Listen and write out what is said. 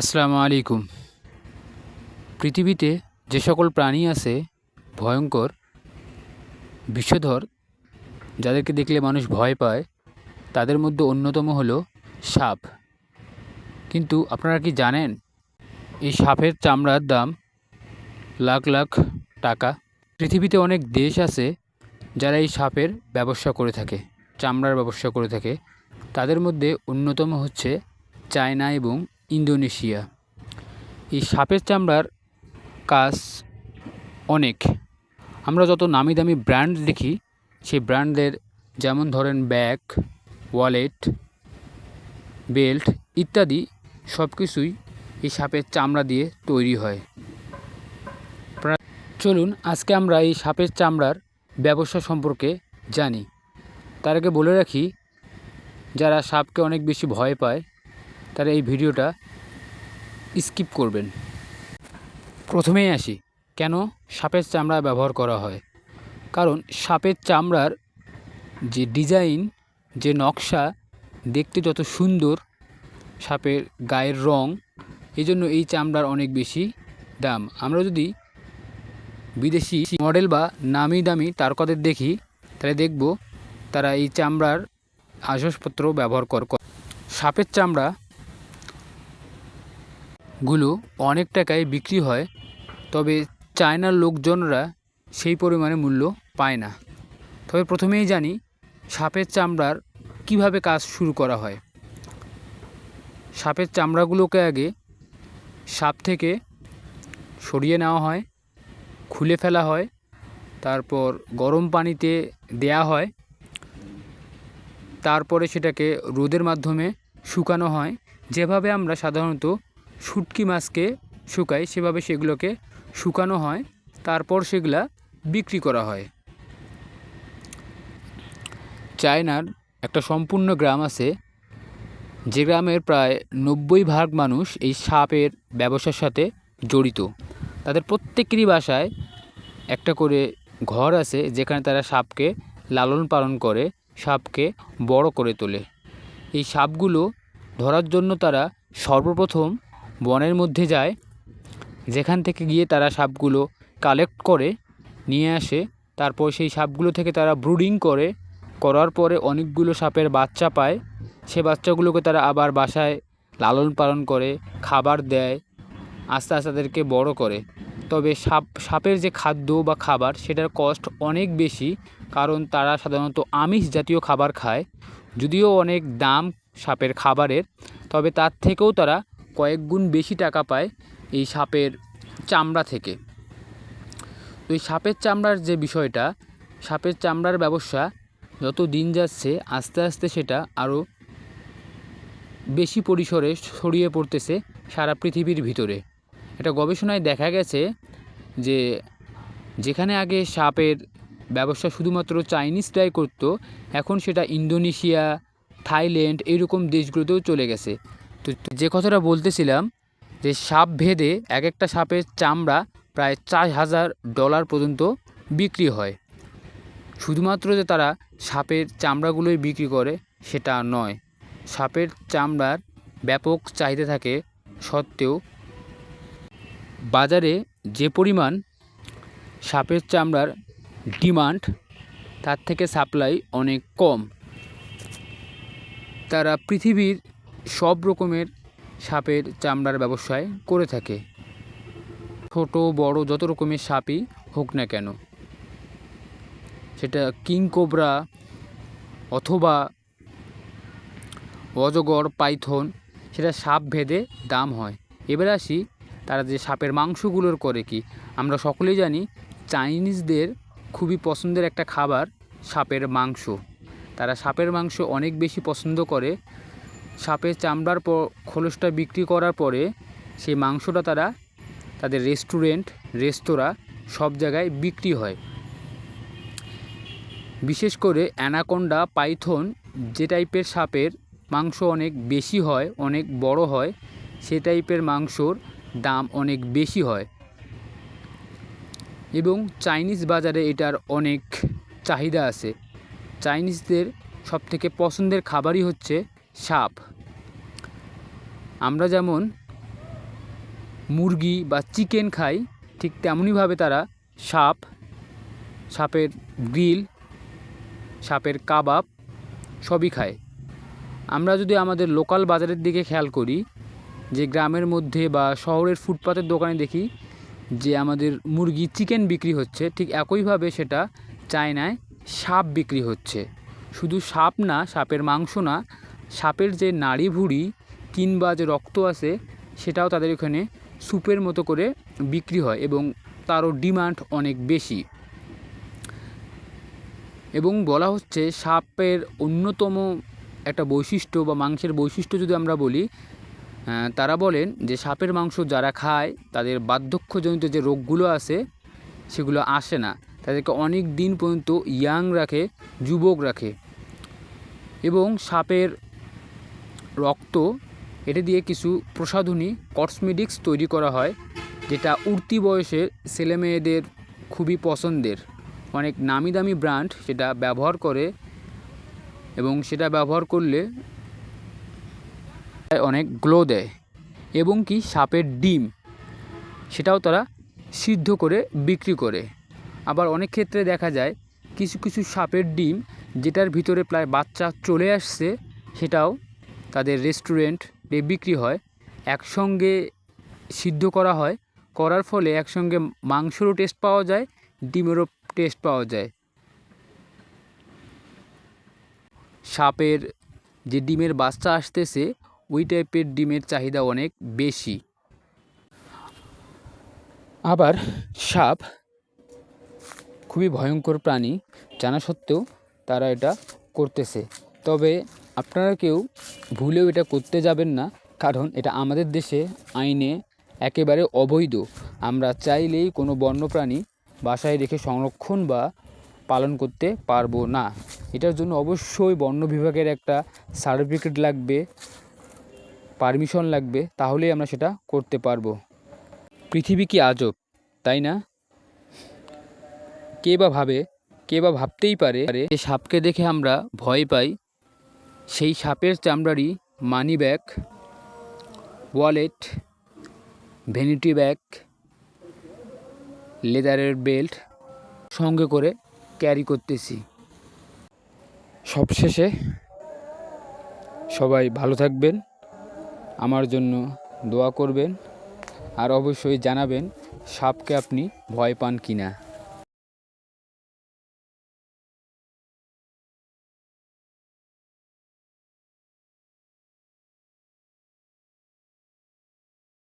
আসসালামু আলাইকুম। পৃথিবীতে যে সকল প্রাণী আছে ভয়ঙ্কর, বিষধর, যাদেরকে দেখলে মানুষ ভয় পায়, তাদের মধ্যে অন্যতম হলো সাপ। কিন্তু আপনারা কি জানেন এই সাপের চামড়ার দাম লাখ লাখ টাকা? পৃথিবীতে অনেক দেশ আছে যারা এই সাপের ব্যবসা করে থাকে, চামড়ার ব্যবসা করে থাকে। তাদের মধ্যে অন্যতম হচ্ছে চায়না এবং ইন্দোনেশিয়া। এই সাপের চামড়ার কাজ অনেক। আমরা যত নামি দামি ব্র্যান্ড দেখি, সেই ব্র্যান্ডের যেমন ধরেন ব্যাগ, ওয়ালেট, বেল্ট ইত্যাদি সব কিছুই এই সাপের চামড়া দিয়ে তৈরি হয়। চলুন আজকে আমরা এই সাপের চামড়ার ব্যবসা সম্পর্কে জানি। তার আগে বলে রাখি, যারা সাপকে অনেক বেশি ভয় পায় তারা এই ভিডিওটা স্কিপ করবেন। প্রথমেই আসি, কেন সাপের চামড়া ব্যবহার করা হয়। কারণ সাপের চামড়ার যে ডিজাইন, যে নকশা, দেখতে যত সুন্দর, সাপের গায়ের রং, এই জন্য এই চামড়ার অনেক বেশি দাম। আমরা যদি বিদেশি মডেল বা নামি দামি তারকাদের দেখি, তাহলে দেখব তারা এই চামড়ার আসবাবপত্র ব্যবহার করে। সাপের চামড়াগুলো অনেক টাকায় বিক্রি হয়, তবে চায়নার লোকজনরা সেই পরিমাণে মূল্য পায় না। তবে প্রথমেই জানি সাপের চামড়ার কিভাবে কাজ শুরু করা হয়। সাপের চামড়াগুলোকে আগে সাপ থেকে সরিয়ে নেওয়া হয়, খুলে ফেলা হয়, তারপর গরম পানিতে দেয়া হয়, তারপরে সেটাকে রোদের মাধ্যমে শুকানো হয়। যেভাবে আমরা সাধারণত শুটকি মাছকে শুকাই, সেভাবে সেগুলোকে শুকানো হয়, তারপর সেগুলা বিক্রি করা হয়। চায়নার একটা সম্পূর্ণ গ্রাম আছে, যে গ্রামের প্রায় 90% মানুষ এই সাপের ব্যবসার সাথে জড়িত। তাদের প্রত্যেকেরই বাসায় একটা করে ঘর আছে, যেখানে তারা সাপকে লালন পালন করে, সাপকে বড় করে তোলে। এই সাপগুলো ধরার জন্য তারা সর্বপ্রথম বনের মধ্যে যায়, যেখান থেকে গিয়ে তারা সাপগুলো কালেক্ট করে নিয়ে আসে। তারপর সেই সাপগুলো থেকে তারা ব্রুডিং করার পরে অনেকগুলো সাপের বাচ্চা পায়। সে বাচ্চাগুলোকে তারা আবার বাসায় লালন পালন করে, খাবার দেয়, আস্তে আস্তে তাদেরকে বড় করে। তবে সাপের যে খাদ্য বা খাবার, সেটার কস্ট অনেক বেশি, কারণ তারা সাধারণত আমিষ জাতীয় খাবার খায়। যদিও অনেক দাম সাপের খাবারের, তবে তার থেকেও তারা কয়েক গুণ বেশি টাকা পায় এই সাপের চামড়া থেকে। তো এই সাপের চামড়ার যে বিষয়টা, সাপের চামড়ার ব্যবসা যত দিন যাচ্ছে আস্তে আস্তে সেটা আরও বেশি পরিসরে ছড়িয়ে পড়তেছে সারা পৃথিবীর ভিতরে। এটা গবেষণায় দেখা গেছে যে যেখানে আগে সাপের ব্যবসা শুধুমাত্র চাইনিজরাই করত, এখন সেটা ইন্দোনেশিয়া, থাইল্যান্ড এইরকম দেশগুলোতেও চলে গেছে। তো যে কথাটা বলতেছিলাম, যে সাপ ভেদে এক একটা সাপের চামড়া প্রায় $4000 পর্যন্ত বিক্রি হয়। শুধুমাত্র যে তারা সাপের চামড়াগুলোই বিক্রি করে সেটা নয়, সাপের চামড়ার ব্যাপক চাহিদা থাকে সত্ত্বেও বাজারে যে পরিমাণ সাপের চামড়ার ডিমান্ড, তার থেকে সাপ্লাই অনেক কম। তারা পৃথিবীর সব রকমের সাপের চামড়ার ব্যবসায় করে থাকে, ছোট বড় যত রকমের সাপই হোক না কেন, সেটা কিং কোবরা অথবা অজগর, পাইথন, সেটা সাপ ভেদে দাম হয়। এবার আসি, তারা যে সাপের মাংসগুলোর করে কি। আমরা সকলেই জানি চাইনিজদের খুবই পছন্দের একটা খাবার সাপের মাংস। তারা সাপের মাংস অনেক বেশি পছন্দ করে। সাপের চামড়ার খোলসটা বিক্রি করার পরে সেই মাংসটা তারা তাদের রেস্টুরেন্ট, রেস্তোরাঁ সব জায়গায় বিক্রি হয়। বিশেষ করে অ্যানাকোন্ডা, পাইথন যে টাইপের সাপের মাংস অনেক বেশি হয়, অনেক বড় হয়, সে টাইপের মাংসর দাম অনেক বেশি হয় এবং চাইনিজ বাজারে এটার অনেক চাহিদা আছে। চাইনিজদের সবথেকে পছন্দের খাবারই হচ্ছে সাপ। আমরা যেমন মুরগি বা চিকেন খায়, ঠিক তেমনইভাবে তারা সাপের গ্রিল, সাপের কাবাব সবই খায়। আমরা যদি আমাদের লোকাল বাজারের দিকে খেয়াল করি, যে গ্রামের মধ্যে বা শহরের ফুটপাতের দোকানে দেখি যে আমাদের মুরগি চিকেন বিক্রি হচ্ছে, ঠিক একইভাবে সেটা চায়নায় সাপ বিক্রি হচ্ছে। শুধু সাপ না, সাপের মাংস না, সাপের যে নাড়ি ভুঁড়ি কিংবা যে রক্ত আছে সেটাও তাদের এখানে স্যুপের মতো করে বিক্রি হয় এবং তারও ডিমান্ড অনেক বেশি। এবং বলা হচ্ছে সাপের অন্যতম একটা বৈশিষ্ট্য বা মাংসের বৈশিষ্ট্য যদি আমরা বলি, তারা বলেন যে সাপের মাংস যারা খায় তাদের বার্ধক্যজনিত যে রোগগুলো আছে সেগুলো আসে না, তাদেরকে অনেক দিন পর্যন্ত ইয়াং রাখে, যুবক রাখে। এবং সাপের রক্ত এটা দিয়ে কিছু প্রসাধনী কসমেটিক্স তৈরি করা হয়, যেটা উঠতি বয়সের ছেলেমেয়েদের খুবই পছন্দের। অনেক নামি দামি ব্র্যান্ড সেটা ব্যবহার করে এবং সেটা ব্যবহার করলে অনেক গ্লো দেয়। এবং কি সাপের ডিম সেটাও তারা সিদ্ধ করে বিক্রি করে। আবার অনেক ক্ষেত্রে দেখা যায় কিছু কিছু সাপের ডিম যেটার ভিতরে প্রায় বাচ্চা চলে আসছে সেটাও তাদের রেস্টুরেন্টে বিক্রি হয়। একসঙ্গে সিদ্ধ করা হয়, করার ফলে একসঙ্গে মাংসেরও টেস্ট পাওয়া যায়, ডিমেরও টেস্ট পাওয়া যায়। সাপের যে ডিমের বাচ্চা আসতেছে ওই টাইপের ডিমের চাহিদা অনেক বেশি। আবার সাপ খুবই ভয়ঙ্কর প্রাণী জানা সত্ত্বেও তারা এটা করতেছে। তবে আপনারা কেউ ভুলেও এটা করতে যাবেন না, কারণ এটা আমাদের দেশে আইনে একেবারে অবৈধ। আমরা চাইলেই কোনো বন্যপ্রাণী বাসায় রেখে সংরক্ষণ বা পালন করতে পারবো না। এটার জন্য অবশ্যই বন্য বিভাগের একটা সার্টিফিকেট লাগবে, পারমিশন লাগবে, তাহলেই আমরা সেটা করতে পারবো। পৃথিবী কি আজব, তাই না? কে বা ভাবতেই পারে যে সাপকে দেখে আমরা ভয় পাই, সেই সাপের চামড়ারই money bag, wallet, vanity bag, লেদারের বেল্ট সঙ্গে করে ক্যারি করতেছি। সবশেষে সবাই ভালো থাকবেন, আমার জন্য দোয়া করবেন, আর অবশ্যই জানাবেন সাপকে আপনি ভয় পান কি না।